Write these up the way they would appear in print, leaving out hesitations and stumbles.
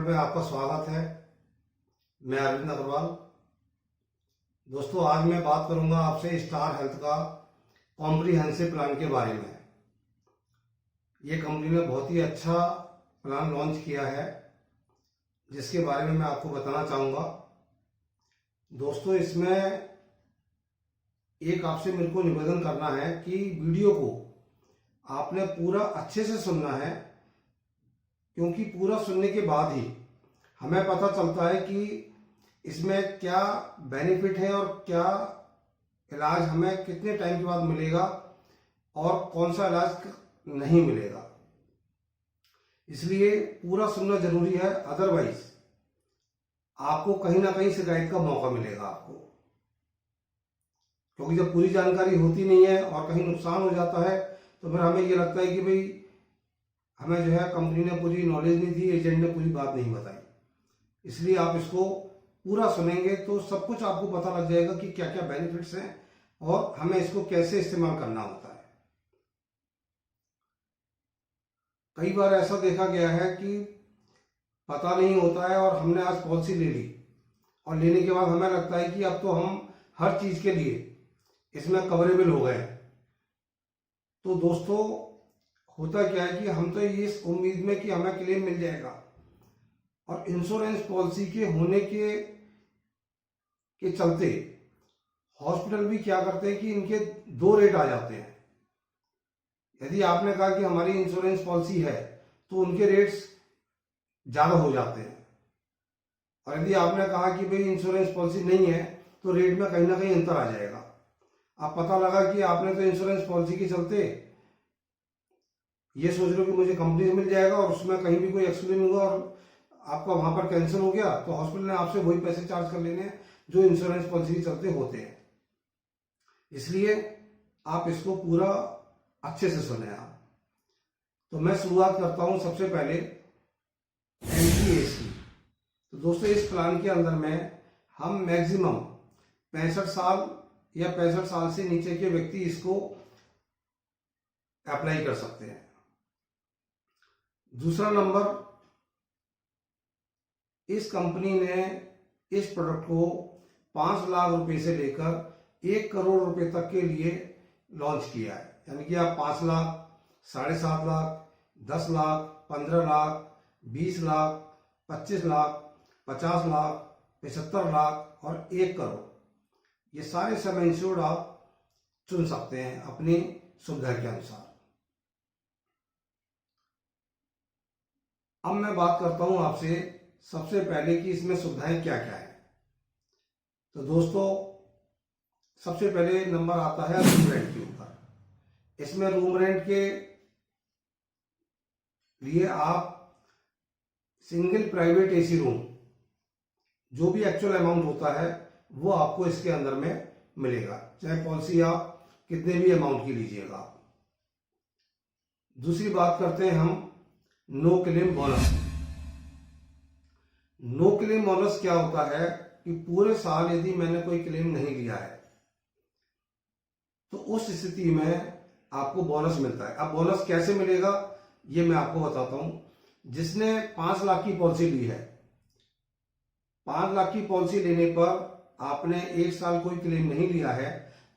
Channel में आपका स्वागत है। मैं अरविंद अग्रवाल। दोस्तों, आज मैं बात करूंगा आपसे स्टार हेल्थ का कॉम्प्रिहेंसिव प्लान के बारे में। ये कंपनी ने बहुत ही अच्छा प्लान लॉन्च किया है, जिसके बारे में मैं आपको बताना चाहूँगा। दोस्तों, इसमें एक आपसे मेरे को निवेदन करना है कि वीडियो को आपने पूरा अच्छे से सुनना है, क्योंकि पूरा सुनने के बाद ही हमें पता चलता है कि इसमें क्या बेनिफिट है और क्या इलाज हमें कितने टाइम के बाद मिलेगा और कौन सा इलाज नहीं मिलेगा। इसलिए पूरा सुनना जरूरी है, अदरवाइज आपको कहीं ना कहीं शिकायत का मौका मिलेगा आपको। क्योंकि जब पूरी जानकारी होती नहीं है और कहीं नुकसान हो जाता है तो फिर हमें ये लगता है कि भाई हमें जो है कंपनी ने पूरी नॉलेज नहीं दी, एजेंट ने पूरी बात नहीं बताई। इसलिए आप इसको पूरा सुनेंगे तो सब कुछ आपको पता लग जाएगा कि क्या क्या बेनिफिट्स हैं और हमें इसको कैसे इस्तेमाल करना होता है। कई बार ऐसा देखा गया है कि पता नहीं होता है और हमने आज पॉलिसी ले ली और लेने के बाद हमें लगता है कि अब तो हम हर चीज के लिए इसमें कवरेबल हो गए। तो दोस्तों, होता क्या है कि हम तो ये इस उम्मीद में कि हमें क्लेम मिल जाएगा, और इंश्योरेंस पॉलिसी के होने के चलते हॉस्पिटल भी क्या करते हैं कि इनके दो रेट आ जाते हैं। यदि आपने कहा कि हमारी इंश्योरेंस पॉलिसी है तो उनके रेट्स ज्यादा हो जाते हैं, और यदि आपने कहा कि भाई इंश्योरेंस पॉलिसी नहीं है तो रेट में कहीं ना कहीं अंतर आ जाएगा। अब पता लगा कि आपने तो इंश्योरेंस पॉलिसी के चलते ये सोच रहे हो कि मुझे कंपनी से मिल जाएगा और उसमें कहीं भी कोई एक्सीडेंट हुआ और आपका वहां पर कैंसिल हो गया तो हॉस्पिटल ने आपसे वही पैसे चार्ज कर लेने हैं जो इंश्योरेंस पॉलिसी के चलते होते हैं। इसलिए आप इसको पूरा अच्छे से सुने आप। तो मैं शुरुआत करता हूं सबसे पहले एनपीएस की। तो दोस्तों, इस प्लान के अंदर में हम मैक्सिमम 65 साल या 65 साल से नीचे के व्यक्ति इसको अप्लाई कर सकते हैं। दूसरा नंबर, इस कंपनी ने इस प्रोडक्ट को 5 लाख रुपए से लेकर 1 करोड़ रुपए तक के लिए लॉन्च किया है। यानी कि आप 5 लाख, 7.5 लाख, 10 लाख, 15 लाख, 20 लाख, 25 लाख, 50 लाख, 75 लाख और 1 करोड़, ये सारे सम इंश्योर्ड आप चुन सकते हैं अपनी सुविधा के अनुसार। अब मैं बात करता हूं आपसे सबसे पहले कि इसमें सुविधाएं क्या क्या है। तो दोस्तों, सबसे पहले नंबर आता है रूम रेंट के ऊपर। इसमें रूम रेंट के लिए आप सिंगल प्राइवेट एसी रूम, जो भी एक्चुअल अमाउंट होता है वो आपको इसके अंदर में मिलेगा, चाहे पॉलिसी आप कितने भी अमाउंट की लीजिएगा। दूसरी बात करते हैं हम no claim bonus. No claim bonus क्या होता है कि पूरे साल यदि मैंने कोई क्लेम नहीं लिया है तो उस स्थिति में आपको बोनस मिलता है। अब बोनस कैसे मिलेगा ये मैं आपको बताता हूं। जिसने 5 लाख की पॉलिसी ली है, 5 लाख की पॉलिसी लेने पर आपने 1 साल कोई क्लेम नहीं लिया है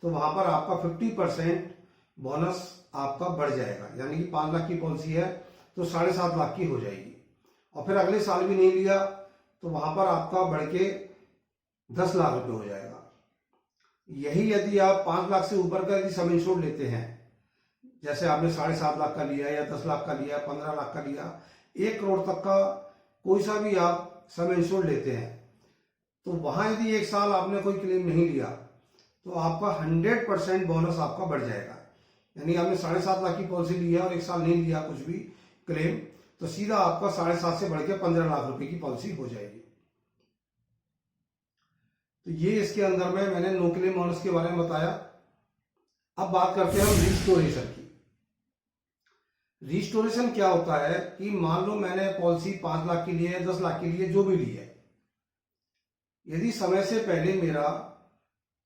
तो वहां पर आपका 50% बोनस आपका बढ़ जाएगा। यानी कि 5 लाख की पॉलिसी है तो 7.5 लाख की हो जाएगी, और फिर अगले साल भी नहीं लिया तो वहां पर आपका बढ़ के 10 लाख रुपए हो जाएगा। यही यदि आप 5 लाख से ऊपर का यदि सम इंश्योर्ड लेते हैं, जैसे आपने 7.5 लाख का लिया या 10 लाख का लिया, 15 लाख का लिया, 1 करोड़ तक का कोई सा भी आप सम इंश्योर्ड लेते हैं, तो वहां यदि 1 साल आपने कोई क्लेम नहीं लिया तो आपका 100% बोनस आपका बढ़ जाएगा। यानी आपने 7.5 लाख की पॉलिसी ली है और 1 साल नहीं लिया कुछ भी क्लेम, तो सीधा आपका 7.5 से बढ़ के 15 लाख रुपए की पॉलिसी हो जाएगी। तो ये इसके अंदर में मैंने नो क्लेम बोनस के बारे में बताया। अब बात करते हैं हम रिस्टोरेशन की। रिस्टोरेशन क्या होता है कि मान लो मैंने पॉलिसी 5 लाख की ली है, 10 लाख की ली है, जो भी ली है, यदि समय से पहले मेरा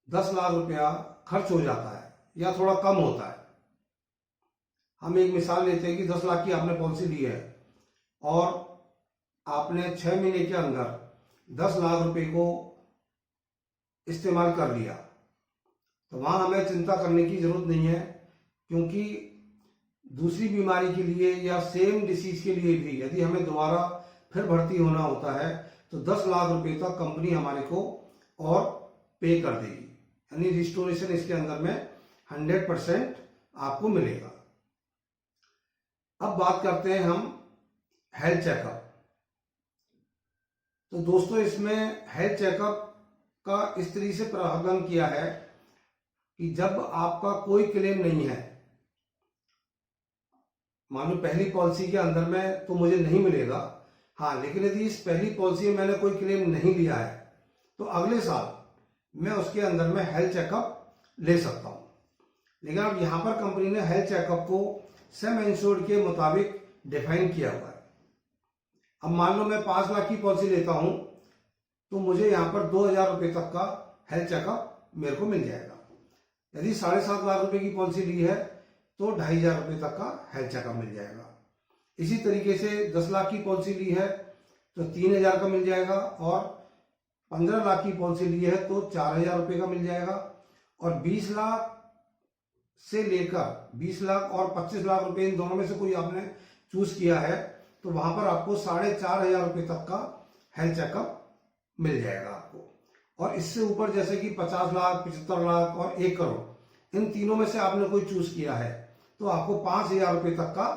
10 लाख रुपया खर्च हो जाता है या थोड़ा कम होता है, हम एक मिसाल लेते हैं कि 10 लाख की आपने पॉलिसी ली है और आपने 6 महीने के अंदर 10 लाख रुपए को इस्तेमाल कर लिया, तो वहां हमें चिंता करने की जरूरत नहीं है, क्योंकि दूसरी बीमारी के लिए या सेम डिसीज के लिए भी यदि हमें दोबारा फिर भर्ती होना होता है तो 10 लाख रुपए तक कंपनी हमारे को और पे कर देगी, यानी रिस्टोरेशन इसके अंदर में 100% आपको मिलेगा। अब बात करते हैं हम हेल्थ चेकअप। तो दोस्तों, इसमें हेल्थ चेकअप का इस तरीके से प्रावधान किया है कि जब आपका कोई क्लेम नहीं है, मान लो पहली पॉलिसी के अंदर में तो मुझे नहीं मिलेगा, हाँ, लेकिन यदि इस पहली पॉलिसी में मैंने कोई क्लेम नहीं लिया है तो अगले साल मैं उसके अंदर में हेल्थ चेकअप ले सकता हूं। लेकिन अब यहां पर कंपनी ने हेल्थ चेकअप को सम इंश्योर्ड के मुताबिक डिफाइन किया हुआ है। अब मान लो मैं 5 लाख की पॉलिसी लेता हूं तो मुझे यहां पर 2,000 रुपए तक का हेल्थ चेकअप मेरे को मिल जाएगा। यदि 7.5 लाख रुपए की पॉलिसी ली है तो 2,500 रुपए तक का हेल्थ चेकअप मिल जाएगा। इसी तरीके से 10 लाख की पॉलिसी ली है तो 3,000 का मिल जाएगा, और 15 लाख की पॉलिसी ली है तो 4,000 रुपए का मिल जाएगा, और 20 लाख से लेकर 20 लाख और 25 लाख रुपए इन दोनों में से कोई आपने चूज किया है तो वहां पर आपको 4,500 रुपए तक का हेल्थ चेकअप मिल जाएगा आपको। और इससे ऊपर जैसे कि 50 लाख, 75 लाख और 1 करोड़, इन तीनों में से आपने कोई चूज किया है तो आपको 5,000 रुपए तक का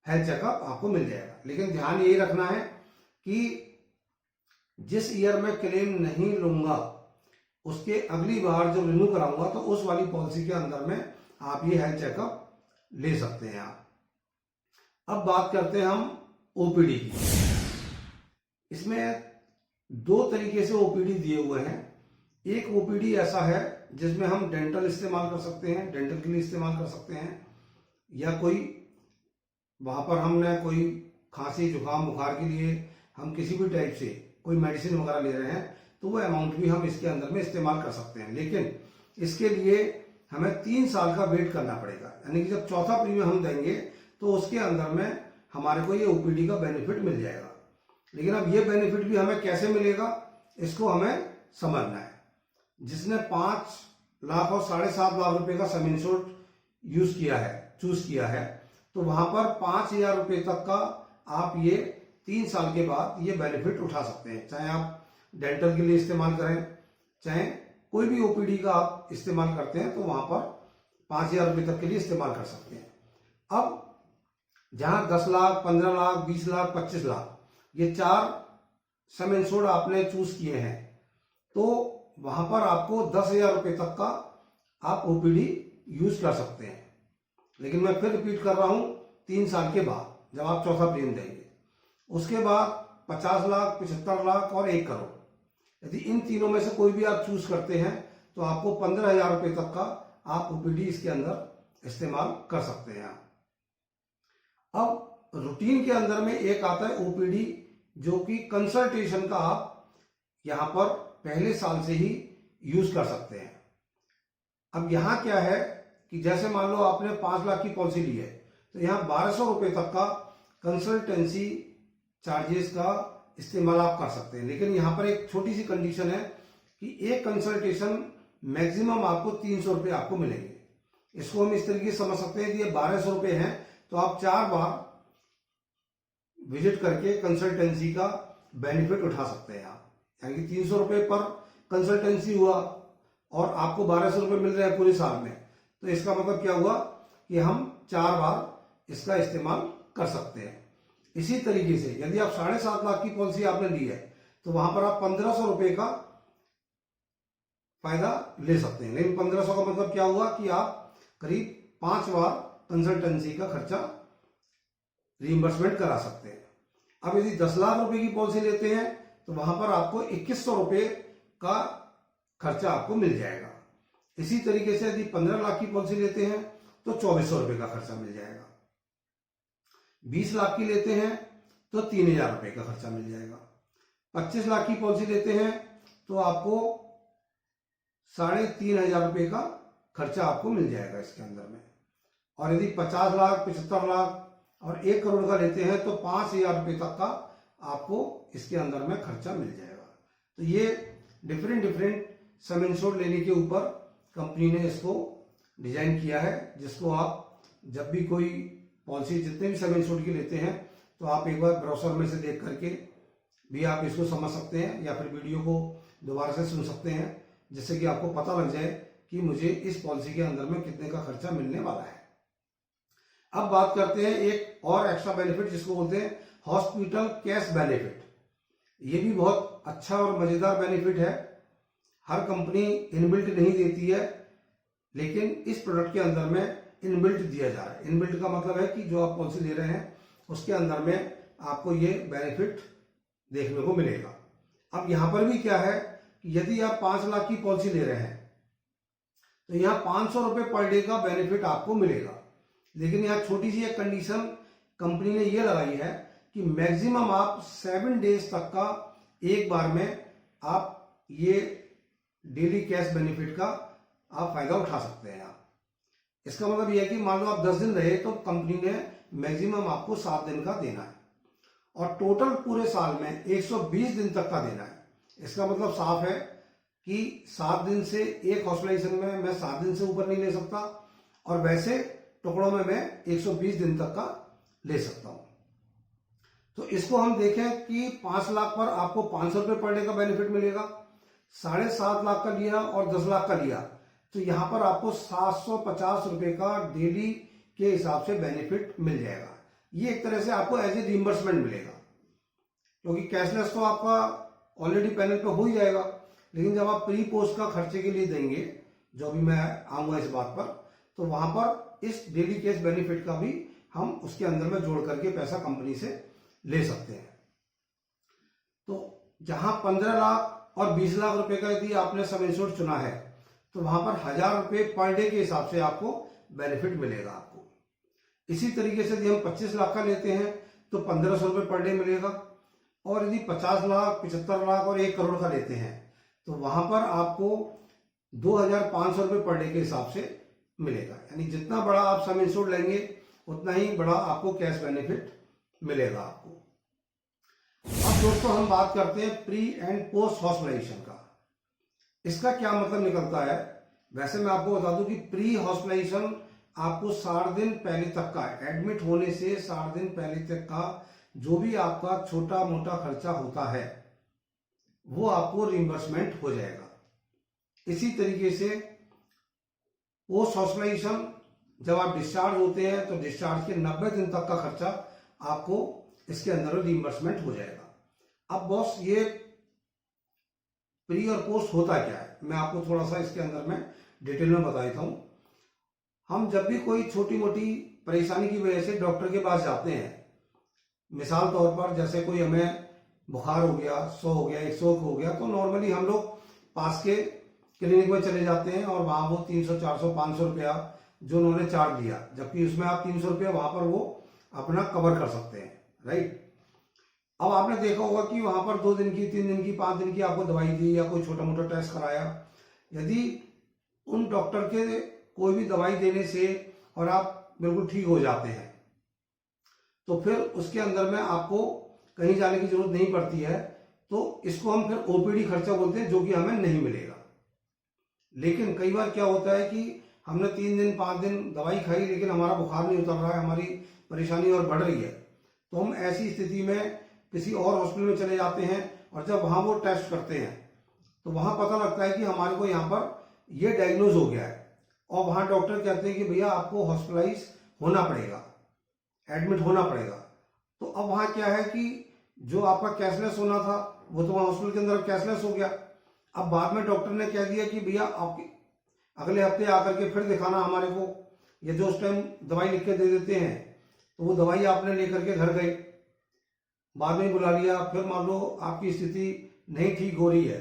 हेल्थ चेकअप आपको मिल जाएगा। लेकिन ध्यान यही रखना है कि जिस ईयर में क्लेम नहीं लूंगा उसके अगली बार जब रिन्यू कराऊंगा तो उस वाली पॉलिसी के अंदर में आप ये हेल्थ चेकअप ले सकते हैं आप। अब बात करते हैं हम ओपीडी की। इसमें 2 तरीके से ओपीडी दिए हुए हैं। एक ओपीडी ऐसा है जिसमें हम डेंटल इस्तेमाल कर सकते हैं, डेंटल के लिए इस्तेमाल कर सकते हैं, या कोई वहां पर हमने कोई खांसी जुकाम बुखार के लिए हम किसी भी टाइप से कोई मेडिसिन वगैरह ले रहे हैं तो वो अमाउंट भी हम इसके अंदर में इस्तेमाल कर सकते हैं। लेकिन इसके लिए हमें 3 साल का वेट करना पड़ेगा, यानी कि जब चौथा प्रीमियम हम देंगे तो उसके अंदर में हमारे को ये ओपीडी का बेनिफिट मिल जाएगा। लेकिन अब ये बेनिफिट भी हमें कैसे मिलेगा इसको हमें समझना है। जिसने 5 लाख और 7.5 लाख रुपए का सम इंश्योर्ड चूज किया है तो वहां पर 5,000 रुपए तक का आप ये 3 साल के बाद ये बेनिफिट उठा सकते हैं। चाहे आप डेंटल के लिए इस्तेमाल करें, चाहे कोई भी ओपीडी का आप इस्तेमाल करते हैं तो वहां पर 5,000 रुपए तक के लिए इस्तेमाल कर सकते हैं। अब जहां 10 लाख, 15 लाख, 20 लाख, 25 लाख, ये 4 सम इंश्योर्ड आपने चूज किए हैं तो वहां पर आपको 10,000 रुपए तक का आप ओपीडी यूज कर सकते हैं। लेकिन मैं फिर रिपीट कर रहा हूं, 3 साल के बाद जब आप चौथा प्रीमियम देंगे, उसके बाद 50 लाख, 75 लाख और 1 करोड़, यदि इन तीनों में से कोई भी आप चूज करते हैं तो आपको 15,000 रुपए तक का आप ओपीडी इसके अंदर इस्तेमाल कर सकते हैं। अब रूटीन के अंदर में एक आता है ओपीडी, जो कि कंसल्टेशन का आप यहां पर पहले साल से ही यूज कर सकते हैं। अब यहां क्या है कि जैसे मान लो आपने 5 लाख की पॉलिसी ली है तो यहां 1,200 रुपए तक का कंसल्टेंसी चार्जेस का इस्तेमाल आप कर सकते हैं। लेकिन यहां पर एक छोटी सी कंडीशन है कि एक कंसल्टेशन मैक्सिमम आपको 300 रुपए आपको मिलेंगे। इसको हम इस तरीके से समझ सकते हैं कि ये 1,200 रुपए हैं तो आप 4 बार विजिट करके कंसल्टेंसी का बेनिफिट उठा सकते हैं आप। यानी कि 300 रुपए पर कंसल्टेंसी हुआ और आपको 1,200 रुपए मिल रहे हैं पूरे साल में, तो इसका मतलब क्या हुआ कि हम 4 बार इसका इस्तेमाल कर सकते हैं। इसी तरीके से यदि आप 7.5 लाख की पॉलिसी आपने ली है तो वहां पर आप 1,500 रुपए का फायदा ले सकते हैं। लेकिन 1,500 का मतलब क्या हुआ कि आप करीब 5 बार कंसल्टेंसी का खर्चा रीइंबर्समेंट करा सकते हैं। अब यदि 10 लाख रुपए की पॉलिसी लेते हैं तो वहां पर आपको 2,100 रुपए का खर्चा आपको मिल जाएगा। इसी तरीके से यदि 15 लाख की पॉलिसी लेते हैं तो 2,400 रुपए का खर्चा मिल जाएगा। 20 लाख की लेते हैं तो 3,000 रुपए का खर्चा मिल जाएगा। 25 लाख की पॉलिसी लेते हैं तो आपको 3,500 रुपए का खर्चा आपको मिल जाएगा इसके अंदर में। और यदि 50 लाख, 75 लाख और 1 करोड़ का लेते हैं तो 5,000 रुपए तक का आपको इसके अंदर में खर्चा मिल जाएगा। तो ये डिफरेंट सम इंश्योर्ड लेने के ऊपर कंपनी ने इसको डिजाइन किया है, जिसको आप जब भी कोई पॉलिसी जितने भी सम इंश्योर्ड की लेते हैं तो आप एक बार ब्राउज़र में से देख करके भी आप इसको समझ सकते हैं, या फिर वीडियो को दोबारा से सुन सकते हैं, जिससे कि आपको पता लग जाए कि मुझे इस पॉलिसी के अंदर में कितने का खर्चा मिलने वाला है। अब बात करते हैं एक और एक्स्ट्रा बेनिफिट जिसको बोलते हैं हॉस्पिटल कैश बेनिफिट। ये भी बहुत अच्छा और मजेदार बेनिफिट है। हर कंपनी इनबिल्ट नहीं देती है, लेकिन इस प्रोडक्ट के अंदर में इनबिल्ट दिया जा रहा है। इनबिल्ट का मतलब है कि जो आप पॉलिसी ले रहे हैं उसके अंदर में आपको ये बेनिफिट देखने को मिलेगा। अब यहां पर भी क्या है कि यदि आप 5 लाख की पॉलिसी ले रहे हैं तो यहां 500 रुपए पर डे का बेनिफिट आपको मिलेगा। लेकिन यहां छोटी सी एक कंडीशन कंपनी ने ये लगाई है कि मैक्सिमम आप 7 डेज तक का एक बार में आप ये डेली कैश बेनिफिट का आप फायदा उठा सकते हैं। आप इसका मतलब यह है कि मान लो आप 10 दिन रहे तो कंपनी ने मैक्सिमम आपको 7 दिन का देना है, और टोटल पूरे साल में 120 दिन तक का देना है। इसका मतलब साफ है कि 7 दिन से एक हॉस्पिटलाइजेशन में मैं 7 दिन से ऊपर नहीं ले सकता, और वैसे टुकड़ों में मैं 120 दिन तक का ले सकता हूं। तो इसको हम देखें कि 5 लाख पर आपको 500 रुपए पर डे का बेनिफिट मिलेगा, 7.5 लाख का लिया और 10 लाख का लिया तो यहां पर आपको 750 रुपए का डेली के हिसाब से बेनिफिट मिल जाएगा। ये एक तरह से आपको एज ए रिइंबर्समेंट मिलेगा, क्योंकि कैशलेस तो आपका ऑलरेडी पैनल पे हो ही जाएगा, लेकिन जब आप प्री पोस्ट का खर्चे के लिए देंगे, जो अभी मैं आऊंगा इस बात पर, तो वहां पर इस डेली कैश बेनिफिट का भी हम उसके अंदर में जोड़ करके पैसा कंपनी से ले सकते हैं। तो जहां 15 लाख और 20 लाख रुपए का यदि आपने सब इंश्योर्ड चुना है तो वहां पर 1000 रुपए पर डे के हिसाब से आपको बेनिफिट मिलेगा आपको। इसी तरीके से यदि हम 25 लाख का लेते हैं तो 1500 रुपए पर डे मिलेगा, और यदि 50 लाख 75 लाख और 1 करोड़ का लेते हैं तो वहां पर आपको 2500 रुपए पर डे के हिसाब से मिलेगा। यानी जितना बड़ा आप सम इंश्योर्ड लेंगे उतना ही बड़ा आपको कैश बेनिफिट मिलेगा आपको। अब दोस्तों हम बात करते हैं प्री एंड पोस्ट हॉस्पिटलाइजेशन का। इसका क्या मतलब निकलता है? वैसे मैं आपको बता दूं कि प्री हॉस्पिटलाइजेशन आपको 60 दिन पहले तक का, एडमिट होने से 60 दिन पहले तक का जो भी आपका छोटा मोटा खर्चा होता है वो आपको रिइंबर्समेंट हो जाएगा। इसी तरीके से पोस्ट हॉस्पिटलाइजेशन जब आप डिस्चार्ज होते हैं तो डिस्चार्ज के 90 दिन तक का खर्चा आपको इसके अंदर रिइंबर्समेंट हो जाएगा। अब बॉस ये प्री और पोस्ट होता क्या है, मैं आपको थोड़ा सा इसके अंदर में डिटेल में बता देता हूं। हम जब भी कोई छोटी मोटी परेशानी की वजह से डॉक्टर के पास जाते हैं, मिसाल तौर पर जैसे कोई हमें बुखार हो गया, सौ हो गया, 100 हो गया, तो नॉर्मली हम लोग पास के क्लिनिक में चले जाते हैं और वहां वो 300 400 500 रुपया जो उन्होंने चार्ज दिया, जबकि उसमें आप 300 रुपया वहां पर वो अपना कवर कर सकते हैं, राइट। अब आपने देखा होगा कि वहां पर 2 दिन की, 3 दिन की, 5 दिन की आपको दवाई दी या कोई छोटा मोटा टेस्ट कराया। यदि उन डॉक्टर के कोई भी दवाई देने से और आप बिल्कुल ठीक हो जाते हैं तो फिर उसके अंदर में आपको कहीं जाने की जरूरत नहीं पड़ती है, तो इसको हम फिर ओपीडी खर्चा बोलते हैं, जो कि हमें नहीं मिलेगा। लेकिन कई बार क्या होता है कि हमने 3 दिन 5 दिन दवाई खाई लेकिन हमारा बुखार नहीं उतर रहा है, हमारी परेशानी और बढ़ रही है, तो हम ऐसी स्थिति में किसी और हॉस्पिटल में चले जाते हैं और जब वहां वो टेस्ट करते हैं तो वहां पता लगता है कि हमारे को यहाँ पर ये डायग्नोज हो गया है, और वहां डॉक्टर कहते हैं कि भैया आपको हॉस्पिटलाइज होना पड़ेगा, एडमिट होना पड़ेगा। तो अब वहां क्या है कि जो आपका कैशलेस होना था वो तो वहां हॉस्पिटल के अंदर कैशलेस हो गया। अब बाद में डॉक्टर ने कह दिया कि भैया आपके अगले हफ्ते आकर के फिर दिखाना हमारे को, या जो उस टाइम दवाई लिख के दे देते हैं तो वो दवाई आपने लेकर के घर गए, बाद में बुला लिया, फिर मान लो आपकी स्थिति नहीं ठीक हो रही है,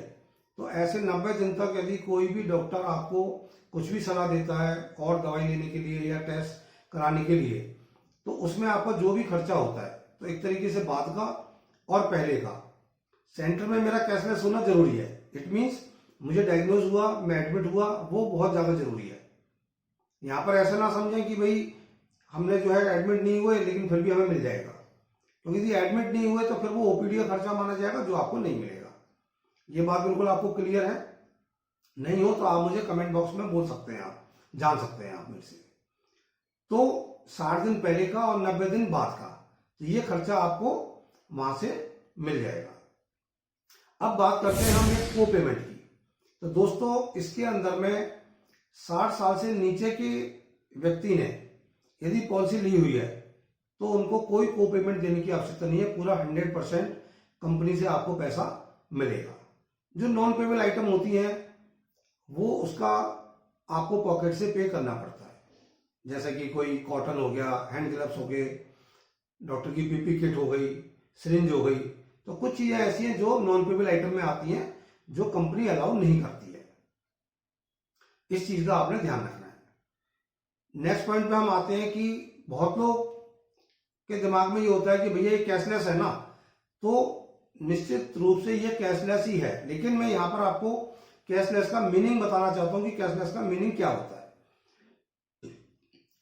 तो ऐसे 90 दिन तक यदि कोई भी डॉक्टर आपको कुछ भी सलाह देता है और दवाई लेने के लिए या टेस्ट कराने के लिए, तो उसमें आपका जो भी खर्चा होता है, तो एक तरीके से बाद का और पहले का सेंटर में मेरा कैशलेस होना जरूरी है। इट मीन्स मुझे डायग्नोज हुआ, मैं एडमिट हुआ, वो बहुत ज्यादा जरूरी है। यहां पर ऐसा ना समझें कि भाई हमने जो है एडमिट नहीं हुए लेकिन फिर भी हमें मिल जाएगा, क्योंकि यदि एडमिट नहीं हुए तो फिर वो ओपीडी का खर्चा माना जाएगा जो आपको नहीं मिलेगा। ये बात बिल्कुल आपको क्लियर है? नहीं हो तो आप मुझे कमेंट बॉक्स में बोल सकते हैं, आप जान सकते हैं आप मेरे से। तो 60 दिन पहले का और 90 दिन बाद का, तो ये खर्चा आपको वहां से मिल जाएगा। अब बात करते हैं हम एक को पेमेंट की। तो दोस्तों इसके अंदर में 60 साल से नीचे के व्यक्ति ने यदि पॉलिसी ली हुई है तो उनको कोई को पेमेंट देने की आवश्यकता नहीं है। पूरा 100% कंपनी से आपको पैसा मिलेगा। जो नॉन पेबल आइटम होती हैं वो उसका आपको पॉकेट से पे करना पड़ता है, जैसे कि कोई कॉटन हो गया, हैंड ग्लव्स हो गए, डॉक्टर की पीपी किट हो गई, सिरिंज हो गई। तो कुछ चीजें ऐसी हैं जो नॉन पेबल आइटम में आती हैं जो कंपनी अलाउ नहीं करती है। इस चीज का आपने ध्यान रखना है। नेक्स्ट पॉइंट पे हम आते हैं कि बहुत लोग के दिमाग में ये होता है कि भैया ये कैशलेस है ना, तो निश्चित रूप से ये कैशलेस ही है, लेकिन मैं यहां पर आपको कैशलेस का मीनिंग बताना चाहता हूं कि कैशलेस का मीनिंग क्या होता है।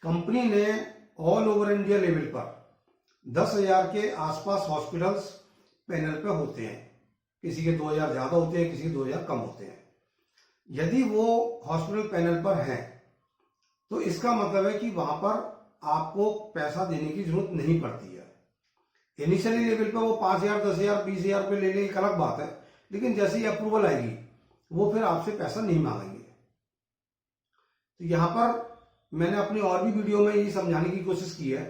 कंपनी ने ऑल ओवर इंडिया लेवल पर 10,000 के आसपास हॉस्पिटल्स पैनल पे होते हैं। किसी के 2,000 ज्यादा होते हैं, किसी के 2,000 कम होते हैं। यदि वो हॉस्पिटल पैनल पर है तो इसका मतलब है कि वहां पर आपको पैसा देने की जरूरत नहीं पड़ती है। इनिशियली लेवल पे वो 5,000, 10,000, 20,000 रुपये ले लें, एक अलग बात है, लेकिन जैसे ही अप्रूवल आएगी वो फिर आपसे पैसा नहीं मांगेंगे। तो यहां पर मैंने अपनी और भी वीडियो में ये समझाने की कोशिश की है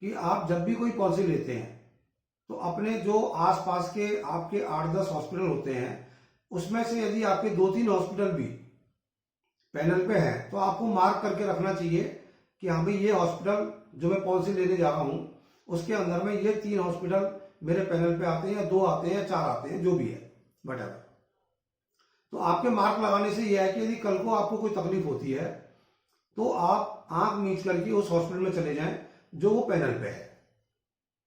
कि आप जब भी कोई पॉलिसी लेते हैं तो अपने जो आसपास के आपके 8-10 हॉस्पिटल होते हैं उसमें से यदि आपके 2-3 हॉस्पिटल भी पैनल पे है तो आपको मार्क करके रखना चाहिए कि हाँ भाई ये हॉस्पिटल जो मैं पॉलिसी लेने जा रहा हूं उसके अंदर में ये 3 हॉस्पिटल मेरे पैनल पे आते हैं, या 2 आते हैं या 4 आते हैं, जो भी है वटेवर। तो आपके मार्क लगाने से यह है कि यदि कल को आपको कोई तकलीफ होती है तो आप आंख मीच करके उस हॉस्पिटल में चले जाएं जो वो पैनल पे है।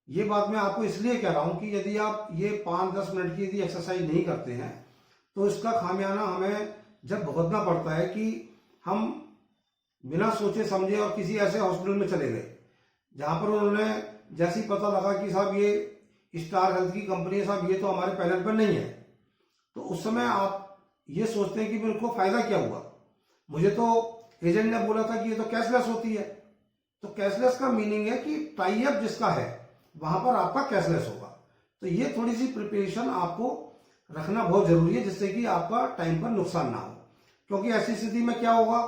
ये बात मैं आपको इसलिए कह रहा हूं कि यदि आप ये 5-10 मिनट की यदि एक्सरसाइज नहीं करते हैं तो इसका खामियाना हमें जब भुगतना पड़ता है कि हम बिना सोचे समझे और किसी ऐसे हॉस्पिटल में चले गए जहां पर उन्होंने जैसे ही पता लगा कि साहब ये स्टार हेल्थ की कंपनी है, साहब ये तो हमारे पैनल पर नहीं है, तो उस समय आप ये सोचते हैं कि मेरे को फायदा क्या हुआ, मुझे तो एजेंट ने बोला था कि ये तो कैशलेस होती है। तो कैशलेस का मीनिंग है कि टाई अप जिसका है वहां पर आपका कैशलेस होगा। तो ये थोड़ी सी प्रिपरेशन आपको रखना बहुत जरूरी है जिससे कि आपका टाइम पर नुकसान ना हो। क्योंकि ऐसी स्थिति में क्या होगा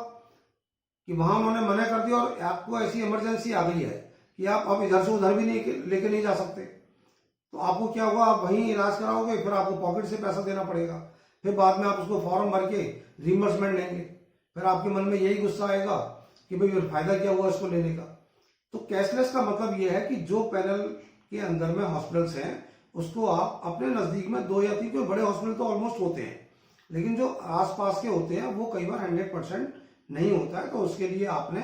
कि वहां उन्होंने मना कर दिया और आपको ऐसी इमरजेंसी आ गई है कि आप अब इधर से उधर भी नहीं लेके नहीं जा सकते, तो आपको क्या होगा, आप वहीं इलाज कराओगे, फिर आपको पॉकेट से पैसा देना पड़ेगा, फिर बाद में आप उसको फॉर्म भर के रिइंबर्समेंट लेंगे, फिर आपके मन में यही गुस्सा आएगा कि भाई फायदा क्या हुआ इसको लेने का। तो कैशलेस का मतलब यह है कि जो पैनल के अंदर में हॉस्पिटल्स हैं उसको आप अपने नजदीक में 2 या 3, कोई बड़े हॉस्पिटल तो ऑलमोस्ट होते हैं, लेकिन जो आसपास के होते हैं वो कई बार 100% नहीं होता है। तो उसके लिए आपने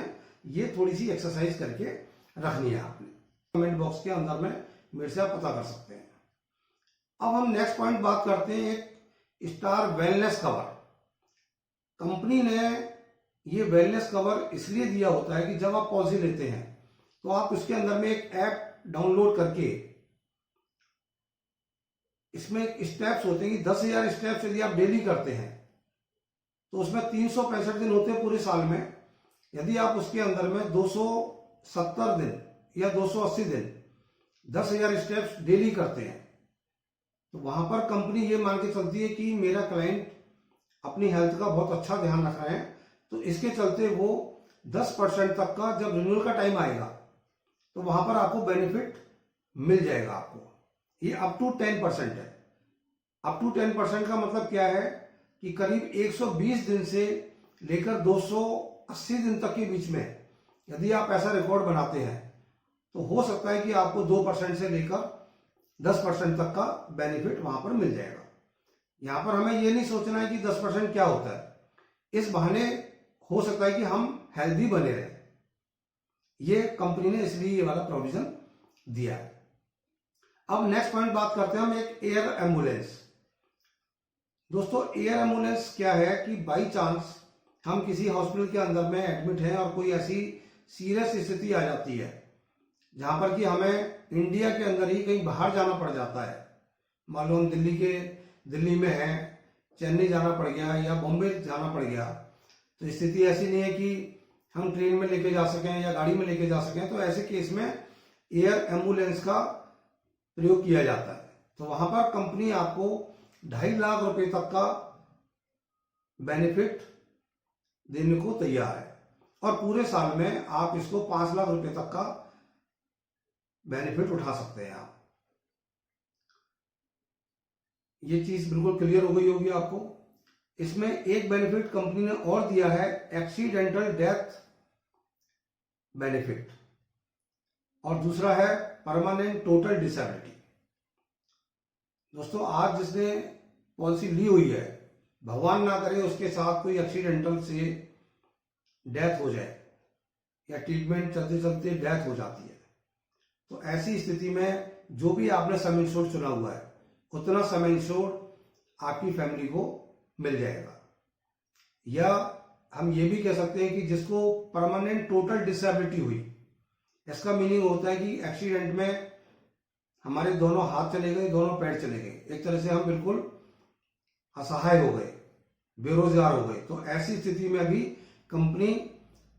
ये थोड़ी सी एक्सरसाइज करके रखनी है। आपने कमेंट बॉक्स के अंदर में मेरे से आप पता कर सकते हैं। अब हम नेक्स्ट पॉइंट बात करते हैं एक स्टार वेलनेस कवर। कंपनी ने ये वेलनेस कवर इसलिए दिया होता है कि जब आप पॉलिसी लेते हैं तो आप इसके अंदर में एक ऐप डाउनलोड करके, इसमें स्टेप्स होते हैं कि 10,000 स्टेप्स यदि आप डेली करते हैं तो उसमें 365 दिन होते हैं पूरे साल में। यदि आप उसके अंदर में 270 दिन या 280 दिन 10,000 स्टेप्स डेली करते हैं तो वहां पर कंपनी ये मान के चलती है कि मेरा क्लाइंट अपनी हेल्थ का बहुत अच्छा ध्यान रख रहे हैं, तो इसके चलते वो 10% तक का जब रिन्यूअल का टाइम आएगा तो वहां पर आपको बेनिफिट मिल जाएगा। आपको ये अप टू 10% है। अप टू 10% का मतलब क्या है कि करीब 120 दिन से लेकर 280 दिन तक के बीच में यदि आप ऐसा रिकॉर्ड बनाते हैं तो हो सकता है कि आपको 2% से लेकर 10% तक का बेनिफिट वहां पर मिल जाएगा। यहां पर हमें यह नहीं सोचना है कि 10% क्या होता है, इस बहाने हो सकता है कि हम हेल्दी बने रहें। ये कंपनी ने इसलिए ये वाला प्रोविजन दिया है। अब नेक्स्ट पॉइंट बात करते हैं हम एक एयर एम्बुलेंस। दोस्तों एयर एम्बुलेंस क्या है कि बाई चांस हम किसी हॉस्पिटल के अंदर में एडमिट हैं और कोई ऐसी सीरियस स्थिति आ जाती है जहां पर कि हमें इंडिया के अंदर ही कहीं बाहर जाना पड़ जाता है। मान लो हम दिल्ली में है, चेन्नई जाना पड़ गया या बॉम्बे जाना पड़ गया, तो स्थिति ऐसी नहीं है कि हम ट्रेन में लेके जा सकें या गाड़ी में लेके जा सकें। तो ऐसे केस में एयर एम्बुलेंस का प्रयोग किया जाता है। तो वहां पर कंपनी आपको 2.5 लाख रुपए तक का बेनिफिट देने को तैयार है, और पूरे साल में आप इसको 5 लाख रुपए तक का बेनिफिट उठा सकते हैं आप। ये चीज बिल्कुल क्लियर हो गई होगी आपको। इसमें एक बेनिफिट कंपनी ने और दिया है, एक्सीडेंटल डेथ बेनिफिट, और दूसरा है परमानेंट टोटल डिसेबिलिटी। दोस्तों, आज जिसने पॉलिसी ली हुई है, भगवान ना करे उसके साथ कोई एक्सीडेंटल से डेथ हो जाए या ट्रीटमेंट चलते चलते डेथ हो जाती है, तो ऐसी स्थिति में जो भी आपने सम इंश्योर्ड चुना हुआ है उतना सम इंश्योर्ड आपकी फैमिली को मिल जाएगा। या हम ये भी कह सकते हैं कि जिसको परमानेंट टोटल डिसेबिलिटी हुई, इसका मीनिंग होता है कि एक्सीडेंट में हमारे दोनों हाथ चले गए, दोनों पैर चले गए, एक तरह से हम बिल्कुल असहाय हो गए, बेरोजगार हो गए। तो ऐसी स्थिति में भी कंपनी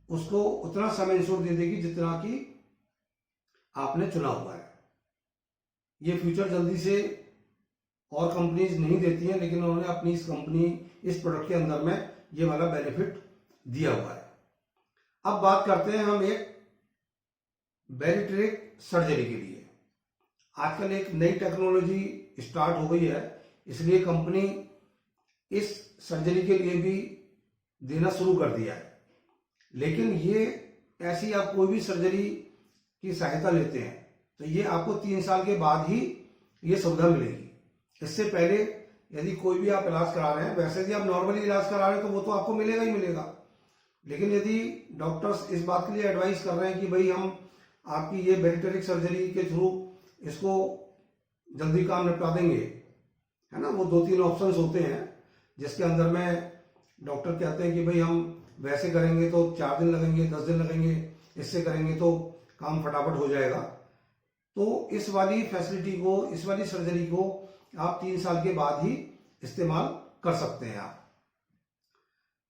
उसको उतना सम इंश्योर दे देगी जितना कि आपने चुना हुआ है। ये फ्यूचर जल्दी से और कंपनीज नहीं देती हैं, लेकिन उन्होंने अपनी इस प्रोडक्ट के अंदर में ये वाला बेनिफिट दिया हुआ है। अब बात करते हैं हम एक बैरिट्रिक सर्जरी के लिए। आजकल एक नई टेक्नोलॉजी स्टार्ट हो गई है, इसलिए कंपनी इस सर्जरी के लिए भी देना शुरू कर दिया है। लेकिन ये ऐसी आप कोई भी सर्जरी की सहायता लेते हैं तो ये आपको 3 साल के बाद ही ये सुविधा मिलेगी। इससे पहले यदि कोई भी आप इलाज करा रहे हैं, वैसे यदि आप नॉर्मली इलाज करा रहे हैं तो वो तो आपको मिलेगा ही मिलेगा, लेकिन यदि डॉक्टर्स इस बात के लिए एडवाइस कर रहे हैं कि भाई हम आपकी ये बैरिट्रिक सर्जरी के थ्रू इसको जल्दी काम निपटा देंगे, है ना, वो 2-3 ऑप्शंस होते हैं जिसके अंदर में डॉक्टर कहते हैं कि भाई हम वैसे करेंगे तो 4 दिन लगेंगे, 10 दिन लगेंगे, इससे करेंगे तो काम फटाफट हो जाएगा। तो इस वाली फैसिलिटी को, इस वाली सर्जरी को आप 3 साल के बाद ही इस्तेमाल कर सकते हैं आप।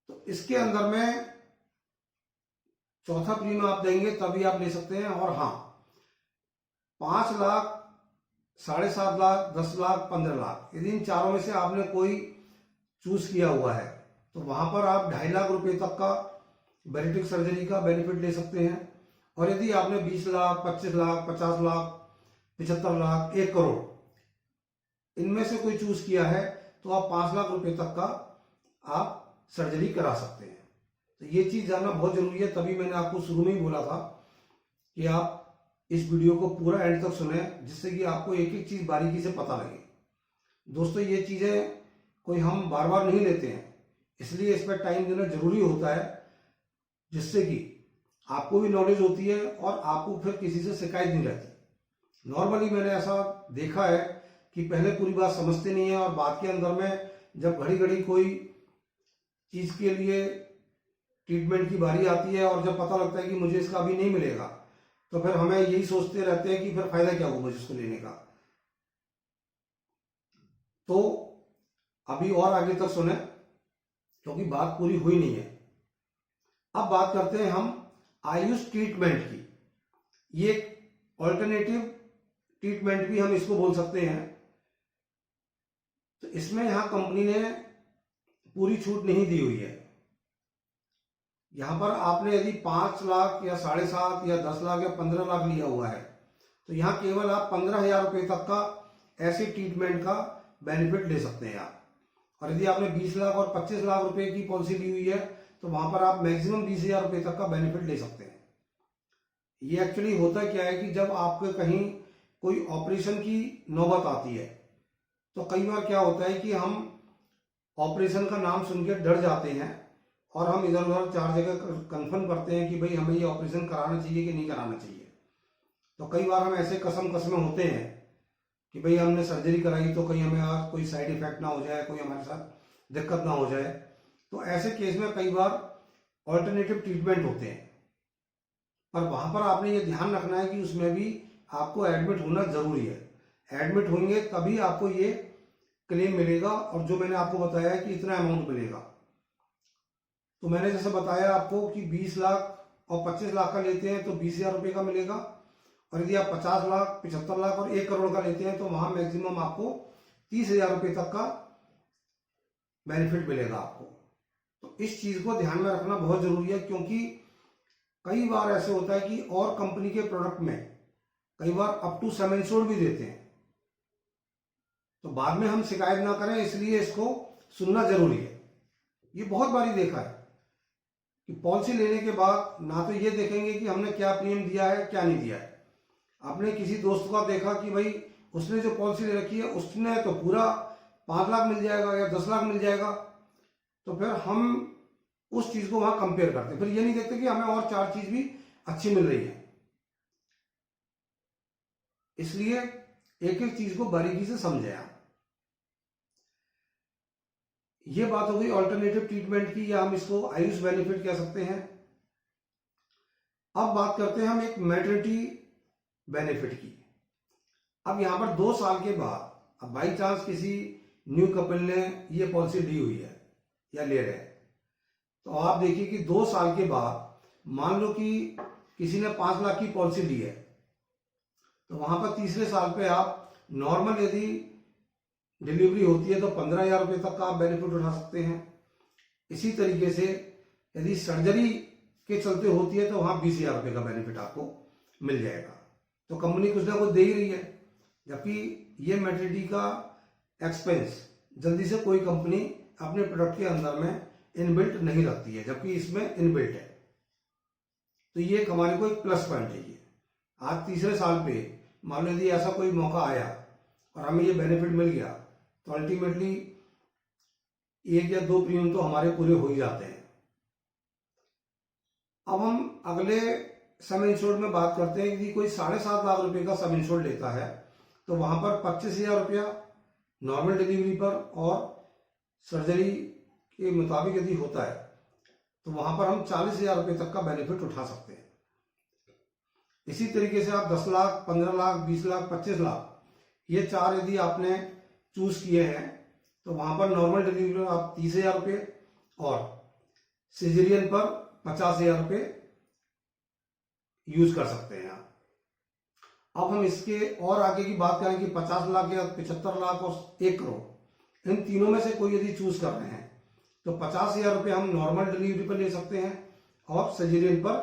तो इसके अंदर में चौथा प्रीमियम आप देंगे तभी आप ले सकते हैं। और हाँ, 5 लाख, 7.5 लाख, 10 लाख, 15 लाख, यदि इन चारों में से आपने कोई चूज किया हुआ है तो वहां पर आप 2.5 लाख रुपए तक का बैरिट्रिक सर्जरी का बेनिफिट ले सकते हैं। और यदि आपने 20 लाख, 25 लाख, 50 लाख, 75 लाख, 1 करोड़ इनमें से कोई चूज किया है तो आप 5 लाख रुपए तक का आप सर्जरी करा सकते हैं। तो ये चीज जानना बहुत जरूरी है, तभी मैंने आपको शुरू में ही बोला था कि आप इस वीडियो को पूरा एंड तक सुने, जिससे कि आपको एक एक चीज बारीकी से पता लगे। दोस्तों, ये चीजें कोई हम बार बार नहीं लेते हैं, इसलिए इस पर टाइम देना जरूरी होता है, जिससे कि आपको भी नॉलेज होती है और आपको फिर किसी से शिकायत नहीं रहती। नॉर्मली मैंने ऐसा देखा है कि पहले पूरी बात समझते नहीं है और बाद के अंदर में जब घड़ी घड़ी कोई चीज के लिए ट्रीटमेंट की बारी आती है और जब पता लगता है कि मुझे इसका अभी नहीं मिलेगा, तो फिर हमें यही सोचते रहते हैं कि फिर फायदा क्या होगा मुझे इसको लेने का। तो अभी और आगे तक सुने, क्योंकि बात पूरी हुई नहीं है। अब बात करते हैं हम आयुष ट्रीटमेंट की। ये ऑल्टरनेटिव ट्रीटमेंट भी हम इसको बोल सकते हैं। तो इसमें यहां कंपनी ने पूरी छूट नहीं दी हुई है। यहां पर आपने यदि 5 लाख या 7.5 या 10 लाख या 15 लाख लिया हुआ है तो यहां केवल आप 15,000 रुपए तक का ऐसे ट्रीटमेंट का बेनिफिट ले सकते हैं आप। और यदि आपने 20 लाख और 25 लाख रुपए की पॉलिसी ली हुई है तो वहां पर आप मैक्सिमम 20,000 रुपए तक का बेनिफिट ले सकते हैं। ये एक्चुअली होता क्या है कि जब आपके कहीं कोई ऑपरेशन की नौबत आती है तो कई बार क्या होता है कि हम ऑपरेशन का नाम सुन के डर जाते हैं और हम इधर उधर 4 जगह कंफर्म करते हैं कि भाई हमें ये ऑपरेशन कराना चाहिए कि नहीं कराना चाहिए। तो कई बार हम ऐसे कसम होते हैं कि भाई हमने सर्जरी कराई तो कहीं हमें आज कोई साइड इफेक्ट ना हो जाए, कोई हमारे साथ दिक्कत ना हो जाए। तो ऐसे केस में कई बार ऑल्टरनेटिव ट्रीटमेंट होते हैं। पर वहां पर आपने ये ध्यान रखना है कि उसमें भी आपको एडमिट होना जरूरी है। एडमिट होंगे तभी आपको ये क्लेम मिलेगा, और जो मैंने आपको बताया है कि इतना अमाउंट मिलेगा। तो मैंने जैसे बताया आपको कि 20 लाख और 25 लाख का लेते हैं तो 20,000 रुपये का मिलेगा, और यदि आप 50 लाख, 75 लाख और 1 करोड़ का लेते हैं तो वहां मैक्सिमम आपको 30,000 रुपये तक का बेनिफिट मिलेगा आपको। तो इस चीज को ध्यान में रखना बहुत जरूरी है, क्योंकि कई बार ऐसे होता है कि और कंपनी के प्रोडक्ट में कई बार अप टू सम इंश्योर्ड भी देते हैं, तो बाद में हम शिकायत ना करें, इसलिए इसको सुनना जरूरी है। ये बहुत बारी देखा है कि पॉलिसी लेने के बाद ना तो ये देखेंगे कि हमने क्या प्रीमियम दिया है क्या नहीं दिया है। आपने किसी दोस्त का देखा कि भाई उसने जो पॉलिसी ले रखी है उसने तो पूरा 5 लाख मिल जाएगा या 10 लाख मिल जाएगा, तो फिर हम उस चीज को वहां कंपेयर करते हैं, फिर ये नहीं देखते कि हमें और 4 चीज भी अच्छी मिल रही है। इसलिए एक एक चीज को बारीकी से समझें आप। ये बात हो गई ऑल्टरनेटिव ट्रीटमेंट की, या हम इसको आयुष बेनिफिट कह सकते हैं। अब बात करते हैं हम एक मैटरनिटी बेनिफिट की। अब यहां पर 2 साल के बाद, अब बाई चांस किसी न्यू कपल ने ये पॉलिसी ली हुई है या ले रहे हैं, तो आप देखिए कि 2 साल के बाद मान लो कि किसी ने 5 लाख की पॉलिसी ली है, तो वहां पर तीसरे साल पे आप नॉर्मल यदि डिलीवरी होती है तो 15,000 रुपये तक का आप बेनिफिट उठा सकते हैं। इसी तरीके से यदि सर्जरी के चलते होती है तो वहां 20,000 रुपये का बेनिफिट आपको मिल जाएगा। तो कंपनी कुछ ना कुछ दे ही रही है, जबकि ये मैटरनिटी का एक्सपेंस जल्दी से कोई कंपनी अपने प्रोडक्ट के अंदर में इनबिल्ट नहीं रखती है, जबकि इसमें इनबिल्ट है। तो ये हमारे को एक प्लस पॉइंट है। ये आज तीसरे साल पे मान लो यदि ऐसा कोई मौका आया और हमें ये बेनिफिट मिल गया, तो अल्टीमेटली 1 या 2 प्रीमियम तो हमारे पूरे हो ही जाते हैं। अब हम अगले सम इंश्योर्ड में बात करते हैं। यदि कोई 7.5 लाख रुपए का सम इंश्योर्ड लेता है तो वहां पर 25,000 रुपया नॉर्मल डिलीवरी पर, और सर्जरी के मुताबिक यदि होता है तो वहां पर हम 40,000 रुपये तक का बेनिफिट उठा सकते हैं। इसी तरीके से आप 10 लाख, 15 लाख, 20 लाख, 25 लाख, ये 4 यदि आपने चूज किए हैं तो वहां पर नॉर्मल डिलीवरी पर आप 30,000 रुपये और सिजेरियन पर 50,000 रुपये यूज कर सकते हैं आप। अब हम इसके और आगे की बात करें कि 50 लाख या 75 लाख और 1 करोड़, इन तीनों में से कोई यदि चूज कर रहे हैं तो 50,000 रुपये हम नॉर्मल डिलीवरी पर ले सकते हैं और सर्जरी पर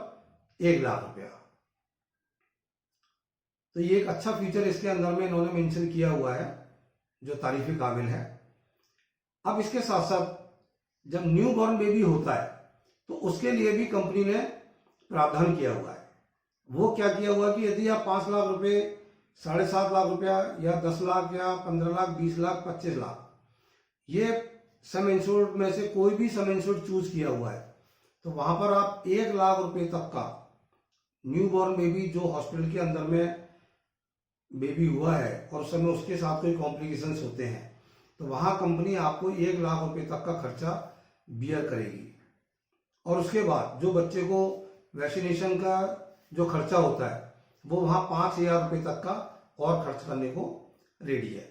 1 लाख रुपया। तो ये एक अच्छा फीचर इसके अंदर में इन्होंने मेंशन किया हुआ है जो तारीफी काबिल है। अब इसके साथ साथ जब न्यू बॉर्न बेबी होता है तो उसके लिए भी कंपनी ने प्रावधान किया हुआ है। वो क्या किया हुआ कि यदि आप 5 लाख रुपए, 7.5 लाख रुपया या 10 लाख या 15 लाख, 20 लाख, 25 लाख, ये सम इंश्योर्ड में से कोई भी सम इंश्योर्ड चूज किया हुआ है, तो वहां पर आप 1 लाख रुपए तक का न्यू बॉर्न बेबी जो हॉस्पिटल के अंदर में बेबी हुआ है और उस समय उसके साथ कोई कॉम्प्लिकेशंस होते हैं, तो वहां कंपनी आपको 1 लाख रुपए तक का खर्चा बियर करेगी। और उसके बाद जो बच्चे को वैक्सीनेशन का जो खर्चा होता है वो वहां 5,000 रुपये तक का और खर्च करने को रेडी है।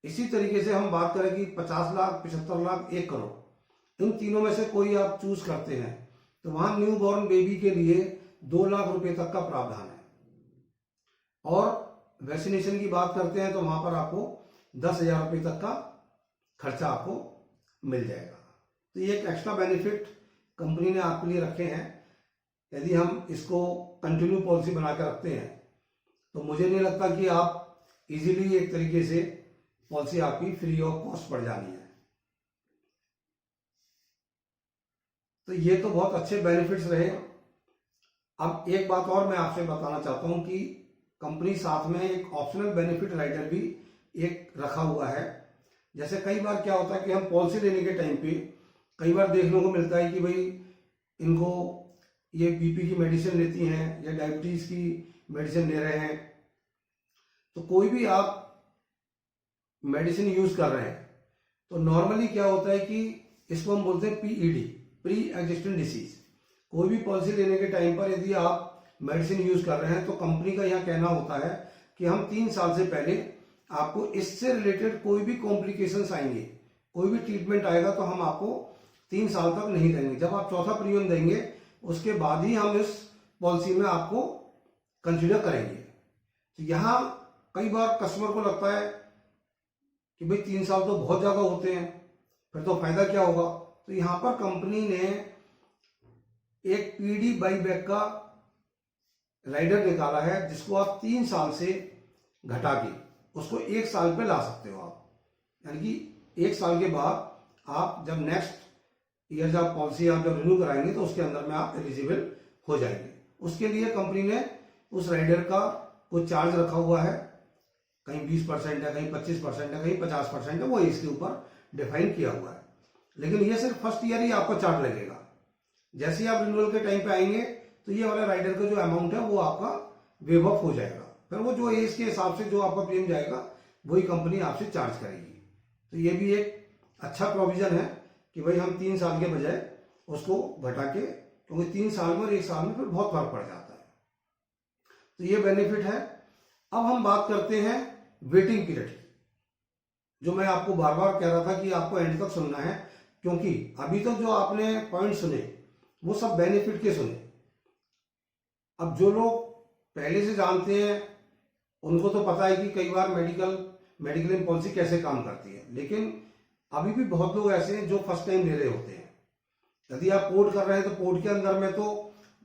इसी तरीके से हम बात करें कि 50 लाख, 75 लाख, 1 करोड़, इन तीनों में से कोई आप चूज करते हैं तो वहां न्यू बॉर्न बेबी के लिए 2 लाख रुपए तक का प्रावधान है। और वैक्सीनेशन की बात करते हैं तो वहां पर आपको 10,000 रुपये तक का खर्चा आपको मिल जाएगा। तो ये एक एक्स्ट्रा बेनिफिट कंपनी ने आपके लिए रखे हैं। यदि हम इसको कंटिन्यू पॉलिसी बनाकर रखते हैं तो मुझे नहीं लगता कि आप इजीली एक तरीके से पॉलिसी आपकी फ्री ऑफ कॉस्ट पड़ जानी है। तो ये तो बहुत अच्छे बेनिफिट्स रहे। अब एक बात और मैं आपसे बताना चाहता हूं कि कंपनी साथ में एक ऑप्शनल बेनिफिट राइडर भी एक रखा हुआ है। जैसे कई बार क्या होता है कि हम पॉलिसी लेने के टाइम पे कई बार देखने को मिलता है कि भाई इनको ये बीपी की मेडिसिन लेती हैं या डायबिटीज की मेडिसिन ले रहे हैं, तो कोई भी आप मेडिसिन यूज कर रहे हैं तो नॉर्मली क्या होता है कि इसको हम बोलते हैं पीईडी, प्री एग्जिस्टिंग डिसीज। कोई भी पॉलिसी लेने के टाइम पर यदि आप मेडिसिन यूज कर रहे हैं, तो कंपनी का यह कहना होता है कि हम 3 साल से पहले आपको इससे रिलेटेड कोई भी कॉम्प्लिकेशंस आएंगे, कोई भी ट्रीटमेंट आएगा तो हम आपको 3 साल तक नहीं देंगे। जब आप चौथा प्रीमियम देंगे उसके बाद ही हम इस पॉलिसी में आपको कंसिडर करेंगे। तो यहाँ कई बार कस्टमर को लगता है कि भाई 3 साल तो बहुत ज्यादा होते हैं, फिर तो फायदा क्या होगा। तो यहाँ पर कंपनी ने एक पीडी बाई बैक का राइडर निकाला है, जिसको आप 3 साल से घटा के उसको 1 साल पे ला सकते हो आप। यानी कि 1 साल के बाद आप जब नेक्स्ट ईयर जब पॉलिसी आप जब रिन्यू कराएंगे तो उसके अंदर में आप एलिजिबल हो जाएंगे। उसके लिए कंपनी ने उस राइडर का कुछ चार्ज रखा हुआ है, कहीं 20% है, कहीं 25% है, कहीं 50% है, वो इसके ऊपर डिफाइन किया हुआ है। लेकिन ये सिर्फ फर्स्ट ईयर ही आपको चार्ज लगेगा। जैसे ही आप रिन्यूअल के टाइम पे आएंगे तो ये वाला राइडर का जो अमाउंट है वो आपका वेव ऑफ हो जाएगा। फिर वो जो एज के हिसाब से जो आपका प्रीमियम जाएगा वही कंपनी आपसे चार्ज करेगी। तो ये भी एक अच्छा प्रोविजन है कि भाई हम 3 साल के बजाय उसको घटा के, क्योंकि 3 साल में और 1 साल में फिर बहुत फर्क पड़ जाता है। तो ये बेनिफिट है। अब हम बात करते हैं वेटिंग पीरियड की, जो मैं आपको बार बार कह रहा था कि आपको एंड तक सुनना है, क्योंकि अभी तक जो आपने पॉइंट सुने वो सब बेनिफिट के सुने। अब जो लोग पहले से जानते हैं उनको तो पता है कि कई बार मेडिक्लेम पॉलिसी कैसे काम करती है, लेकिन अभी भी बहुत लोग ऐसे हैं जो फर्स्ट टाइम ले रहे होते हैं। यदि आप पोर्ट कर रहे हैं तो पोर्ट के अंदर में तो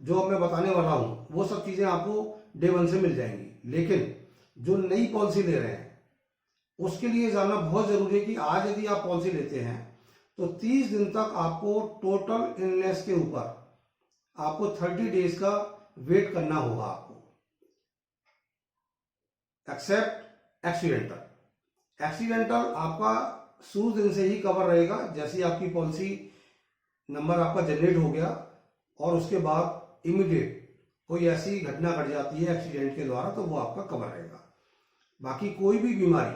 जो मैं बताने वाला हूं वो सब चीजें आपको डे 1 से मिल जाएंगी, लेकिन जो नई पॉलिसी ले रहे हैं उसके लिए जानना बहुत जरूरी है कि आज यदि आप पॉलिसी लेते हैं तो 30 दिन तक आपको टोटल इलनेस के ऊपर आपको 30 डेज का वेट करना होगा आपको, एक्सेप्ट एक्सीडेंटल आपका शुरू दिन से ही कवर रहेगा। जैसे ही आपकी पॉलिसी नंबर आपका जनरेट हो गया और उसके बाद इमीडिएट कोई ऐसी घटना घट जाती है एक्सीडेंट के द्वारा तो वो आपका कवर रहेगा। बाकी कोई भी बीमारी,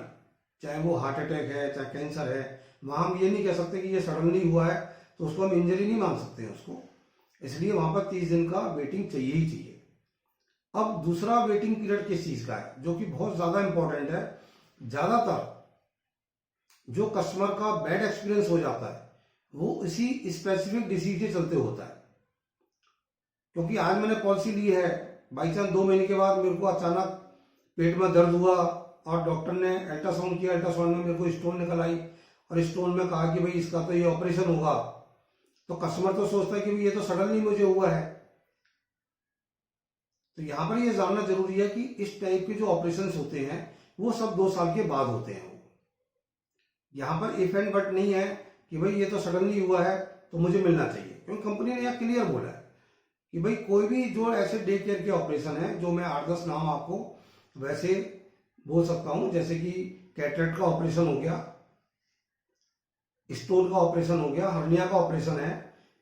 चाहे वो हार्ट अटैक है, चाहे कैंसर है, वहां हम ये नहीं कह सकते कि ये सडनली हुआ है तो उसको हम इंजरी नहीं मान सकते हैं उसको, इसलिए वहां पर 30 दिन का वेटिंग चाहिए ही चाहिए। अब दूसरा वेटिंग पीरियड किस चीज का है जो कि बहुत ज्यादा इंपॉर्टेंट है। ज्यादातर जो कस्टमर का बैड एक्सपीरियंस हो जाता है वो इसी स्पेसिफिक डिसीज के चलते होता है। क्योंकि आज मैंने पॉलिसी ली है, बाई चांस 2 महीने के बाद मेरे को अचानक पेट में दर्द हुआ और डॉक्टर ने अल्ट्रासाउंड किया, अल्ट्रासाउंड में मेरे को स्टोन निकल आई और स्टोन में कहा कि भाई इसका तो ये ऑपरेशन होगा, तो कस्टमर तो सोचता है कि भाई ये तो सडनली मुझे हुआ है। तो यहां पर ये जानना जरूरी है कि इस टाइप के जो ऑपरेशन होते हैं वो सब 2 साल के बाद होते हैं। यहां पर इफ एंड बट नहीं है कि भाई ये तो सडनली हुआ है तो मुझे मिलना चाहिए, क्योंकि कंपनी ने यह क्लियर बोला है कि भाई कोई भी जो ऐसे डे केयर के ऑपरेशन है, जो मैं 8-10 नाम आपको वैसे बोल सकता हूं, जैसे कि कैटरेक्ट का ऑपरेशन हो गया, स्टोन का ऑपरेशन हो गया, हर्निया का ऑपरेशन है,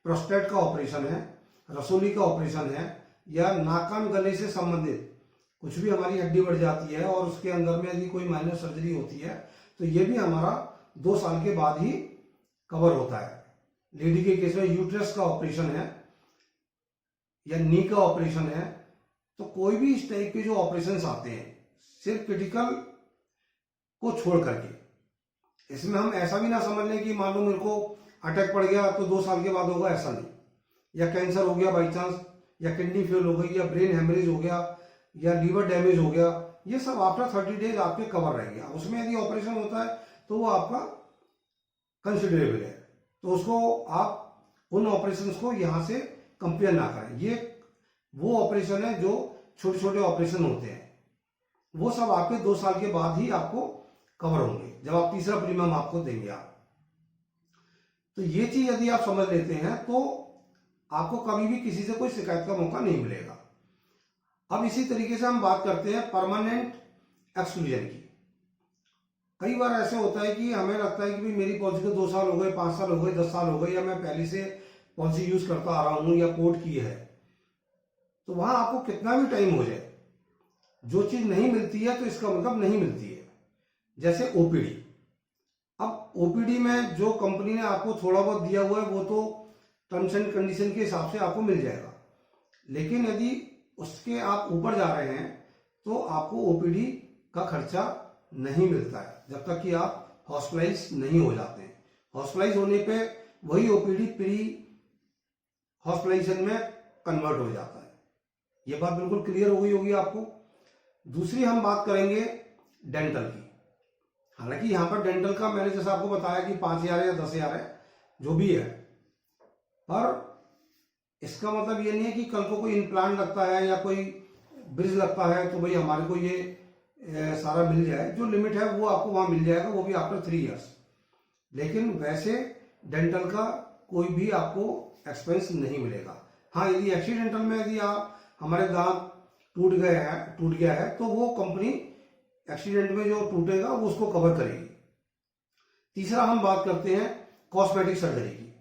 प्रोस्टेट का ऑपरेशन है, रसोली का ऑपरेशन है, या नाक कान गले से संबंधित कुछ भी हमारी हड्डी बढ़ जाती है और उसके अंदर में यदि कोई माइनर सर्जरी होती है तो ये भी हमारा 2 साल के बाद ही कवर होता है। लेडी के केस में यूट्रस का ऑपरेशन है या नी का ऑपरेशन है, तो कोई भी इस टाइप के जो ऑपरेशन आते हैं सिर्फ क्रिटिकल को छोड़ करके, इसमें हम ऐसा भी ना समझ लें कि मान लो मेरे को अटैक पड़ गया तो 2 साल के बाद होगा, ऐसा नहीं। या कैंसर हो गया बाई चांस, या किडनी फेल हो गई, या ब्रेन हेमरेज हो गया, या लीवर डैमेज हो गया, ये सब आफ्टर 30 डेज आपके कवर रहेंगे। उसमें यदि ऑपरेशन होता है तो वो आपका कंसिडरेबल है, तो उसको आप उन ऑपरेशंस को यहां से कंपेयर ना करें। ये वो ऑपरेशन है जो छोटे छोटे ऑपरेशन होते हैं, वो सब आपके 2 साल के बाद ही आपको कवर होंगे जब आप तीसरा प्रीमियम आपको देंगे आप। तो ये चीज यदि आप समझ लेते हैं तो आपको कभी भी किसी से कोई शिकायत का मौका नहीं मिलेगा। अब इसी तरीके से हम बात करते हैं परमानेंट एक्सक्लूजन की। कई बार ऐसे होता है कि हमें लगता है कि भाई मेरी पॉलिसी को 2 साल हो गए, 5 साल हो गए, 10 साल हो गए, या मैं पहले से पॉलिसी यूज करता आ रहा हूं या पोर्ट की है, तो वहां आपको कितना भी टाइम हो जाए जो चीज नहीं मिलती है तो इसका मतलब नहीं मिलती है। जैसे ओपीडी, अब ओपीडी में जो कंपनी ने आपको थोड़ा बहुत दिया हुआ है वो तो टर्म्स एंड कंडीशन के हिसाब से आपको मिल जाएगा, लेकिन यदि उसके आप ऊपर जा रहे हैं तो आपको ओपीडी का खर्चा नहीं मिलता है जब तक कि आप हॉस्पिटलाइज नहीं हो जाते हैं। हॉस्पिटलाइज होने पे वही ओपीडी प्री हॉस्पिटलाइजेशन में कन्वर्ट हो जाता है। ये बात बिल्कुल क्लियर हो गई होगी आपको। दूसरी हम बात करेंगे डेंटल की। हालांकि यहां पर डेंटल का मैंने जैसा आपको बताया कि 5,000 या 10,000 है, जो भी है, पर इसका मतलब ये नहीं है कि कल को कोई इम्प्लांट लगता है या कोई ब्रिज लगता है तो भाई हमारे को ये सारा मिल जाए। जो लिमिट है वो आपको वहां मिल जाएगा, वो भी आफ्टर 3 इयर्स। लेकिन वैसे डेंटल का कोई भी आपको एक्सपेंस नहीं मिलेगा। हाँ, यदि एक्सीडेंटल में यदि आप हमारे दांत टूट गया है तो वो कंपनी एक्सीडेंट में जो टूटेगा वो उसको कवर करेगी। तीसरा हम बात करते हैं कॉस्मेटिक सर्जरी की।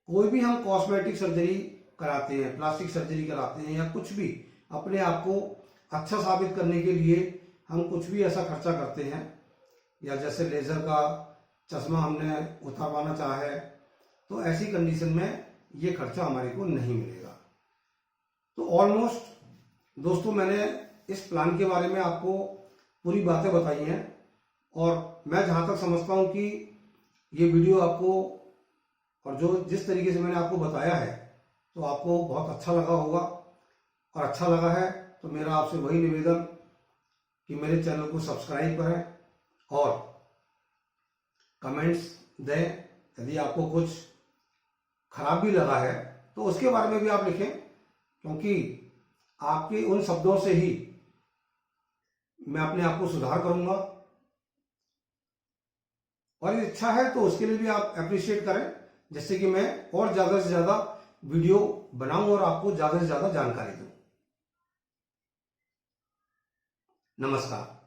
कोई भी हम कॉस्मेटिक सर्जरी कराते हैं, प्लास्टिक सर्जरी कराते हैं, या कुछ भी अपने आप को अच्छा साबित करने के लिए हम कुछ भी ऐसा खर्चा करते हैं, या जैसे लेजर का चश्मा हमने उतारवाना चाहा है, तो ऐसी कंडीशन में ये खर्चा हमारे को नहीं मिलेगा। तो ऑलमोस्ट दोस्तों मैंने इस प्लान के बारे में आपको पूरी बातें बताई हैं, और मैं जहां तक समझता हूं कि ये वीडियो आपको, और जो जिस तरीके से मैंने आपको बताया है, तो आपको बहुत अच्छा लगा होगा। और अच्छा लगा है तो मेरा आपसे वही निवेदन कि मेरे चैनल को सब्सक्राइब करें और कमेंट्स दें। यदि आपको कुछ खराब भी लगा है तो उसके बारे में भी आप लिखें, क्योंकि आपके उन शब्दों से ही मैं अपने आप को सुधार करूंगा। और यदि इच्छा है तो उसके लिए भी आप अप्रिशिएट करें, जिससे कि मैं और ज्यादा से ज्यादा वीडियो बनाऊं और आपको ज्यादा से ज्यादा जानकारी दूं। नमस्कार।